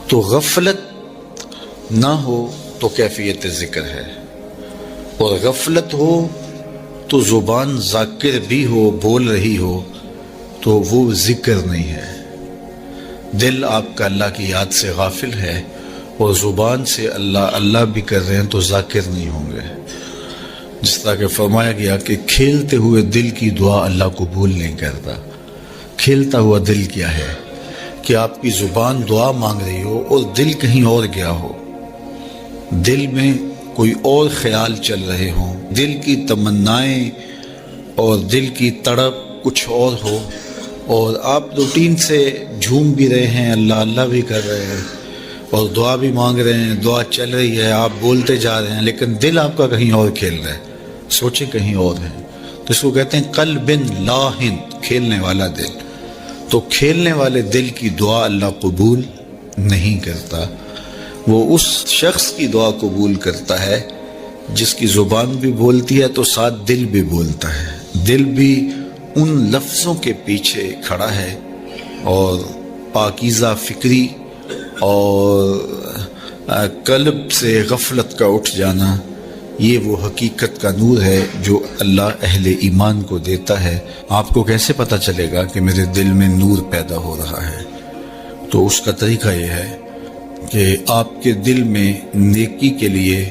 تو غفلت نہ ہو تو کیفیت ذکر ہے، اور غفلت ہو تو زبان ذاکر بھی ہو، بول رہی ہو، تو وہ ذکر نہیں ہے۔ دل آپ کا اللہ کی یاد سے غافل ہے اور زبان سے اللہ اللہ بھی کر رہے ہیں تو ذاکر نہیں ہوں گے۔ جس طرح کہ فرمایا گیا کہ کھیلتے ہوئے دل کی دعا اللہ قبول نہیں کرتا۔ کھیلتا ہوا دل کیا ہے؟ کہ آپ کی زبان دعا مانگ رہی ہو اور دل کہیں اور گیا ہو، دل میں کوئی اور خیال چل رہے ہوں، دل کی تمنائیں اور دل کی تڑپ کچھ اور ہو، اور آپ روٹین سے جھوم بھی رہے ہیں، اللہ اللہ بھی کر رہے ہیں اور دعا بھی مانگ رہے ہیں، دعا چل رہی ہے، آپ بولتے جا رہے ہیں، لیکن دل آپ کا کہیں اور کھیل رہا ہے، سوچیں کہیں اور ہے۔ تو اس کو کہتے ہیں قلب لاہن، کھیلنے والا دل۔ تو کھیلنے والے دل کی دعا اللہ قبول نہیں کرتا، وہ اس شخص کی دعا قبول کرتا ہے جس کی زبان بھی بولتی ہے تو ساتھ دل بھی بولتا ہے، دل بھی ان لفظوں کے پیچھے کھڑا ہے، اور پاکیزہ فکری اور قلب سے غفلت کا اٹھ جانا، یہ وہ حقیقت کا نور ہے جو اللہ اہل ایمان کو دیتا ہے۔ آپ کو کیسے پتہ چلے گا کہ میرے دل میں نور پیدا ہو رہا ہے؟ تو اس کا طریقہ یہ ہے کہ آپ کے دل میں نیکی کے لیے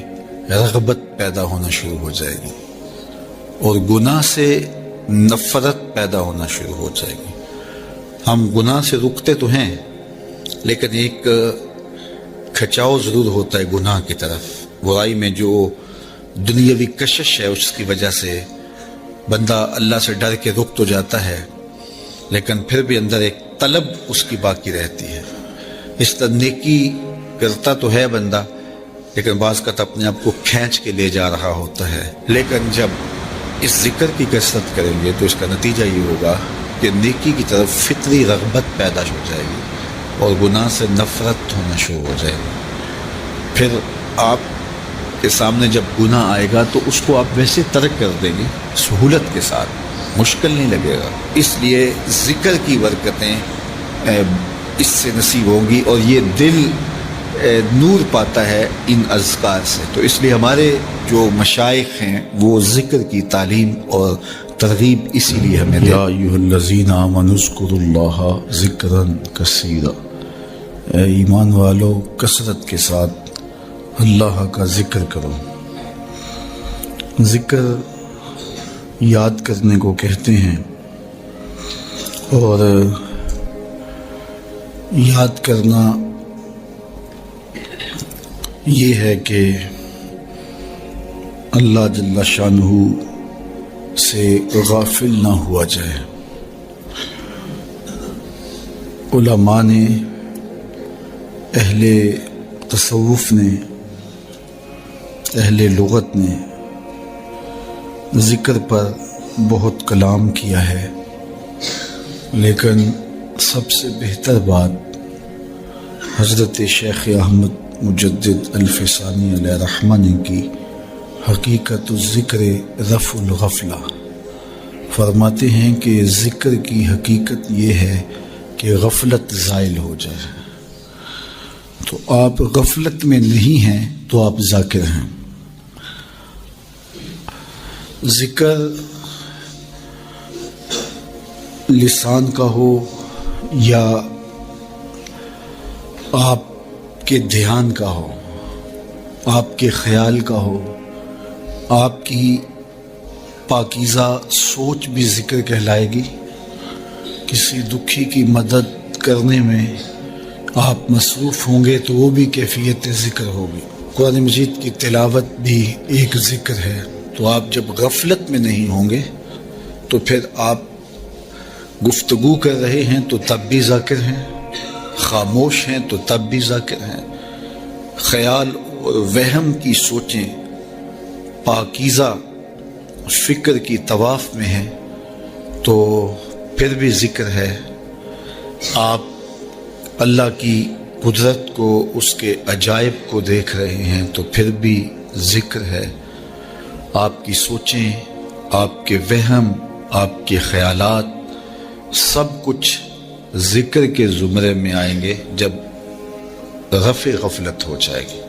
رغبت پیدا ہونا شروع ہو جائے گی، اور گناہ سے نفرت پیدا ہونا شروع ہو جائے گی۔ ہم گناہ سے رکتے تو ہیں، لیکن ایک کھچاؤ ضرور ہوتا ہے گناہ کی طرف۔ برائی میں جو دنیاوی کشش ہے اس کی وجہ سے بندہ اللہ سے ڈر کے رک تو جاتا ہے، لیکن پھر بھی اندر ایک طلب اس کی باقی رہتی ہے۔ اس طرح نیکی کرتا تو ہے بندہ، لیکن بعض کا اپنے آپ کو کھینچ کے لے جا رہا ہوتا ہے۔ لیکن جب اس ذکر کی کثرت کریں گے تو اس کا نتیجہ یہ ہوگا کہ نیکی کی طرف فطری رغبت پیدا ہو جائے گی اور گناہ سے نفرت ہونا شروع ہو جائے گی۔ پھر آپ کے سامنے جب گناہ آئے گا تو اس کو آپ ویسے ترک کر دیں گے سہولت کے ساتھ، مشکل نہیں لگے گا۔ اس لیے ذکر کی برکتیں اس سے نصیب ہوں گی، اور یہ دل نور پاتا ہے ان اذکار سے۔ تو اس لیے ہمارے جو مشائخ ہیں وہ ذکر کی تعلیم اور ترغیب اسی لیے ہمیں دے۔ یا ایھا الذین آمنوا اذکروا اللہ ذکرا کثیرا، اے ایمان والو کثرت کے ساتھ اللہ کا ذکر کرو۔ ذکر یاد کرنے کو کہتے ہیں، اور یاد کرنا یہ ہے کہ اللہ جل شانہ سے غافل نہ ہوا جائے۔ علماء نے، اہل تصوف نے، اہل لغت نے ذکر پر بہت کلام کیا ہے، لیکن سب سے بہتر بات حضرت شیخ احمد مجدد الفسانی علیہ رحمہ نے کی۔ حقیقت الذکر رفع الغفلہ، فرماتے ہیں کہ ذکر کی حقیقت یہ ہے کہ غفلت زائل ہو جائے۔ تو آپ غفلت میں نہیں ہیں تو آپ ذاکر ہیں۔ ذکر لسان کا ہو یا آپ کے دھیان کا ہو، آپ کے خیال کا ہو، آپ کی پاکیزہ سوچ بھی ذکر کہلائے گی۔ کسی دکھی کی مدد کرنے میں آپ مصروف ہوں گے تو وہ بھی کیفیت ذکر ہوگی۔ قرآن مجید کی تلاوت بھی ایک ذکر ہے۔ تو آپ جب غفلت میں نہیں ہوں گے تو پھر آپ گفتگو کر رہے ہیں تو تب بھی ذاکر ہیں، خاموش ہیں تو تب بھی ذاکر ہیں، خیال اور وہم کی سوچیں پاکیزہ فکر کی طواف میں ہیں تو پھر بھی ذکر ہے۔ آپ اللہ کی قدرت کو، اس کے عجائب کو دیکھ رہے ہیں تو پھر بھی ذکر ہے۔ آپ کی سوچیں، آپ کے وہم، آپ کے خیالات سب کچھ ذکر کے زمرے میں آئیں گے جب رفع غفلت ہو جائے گی.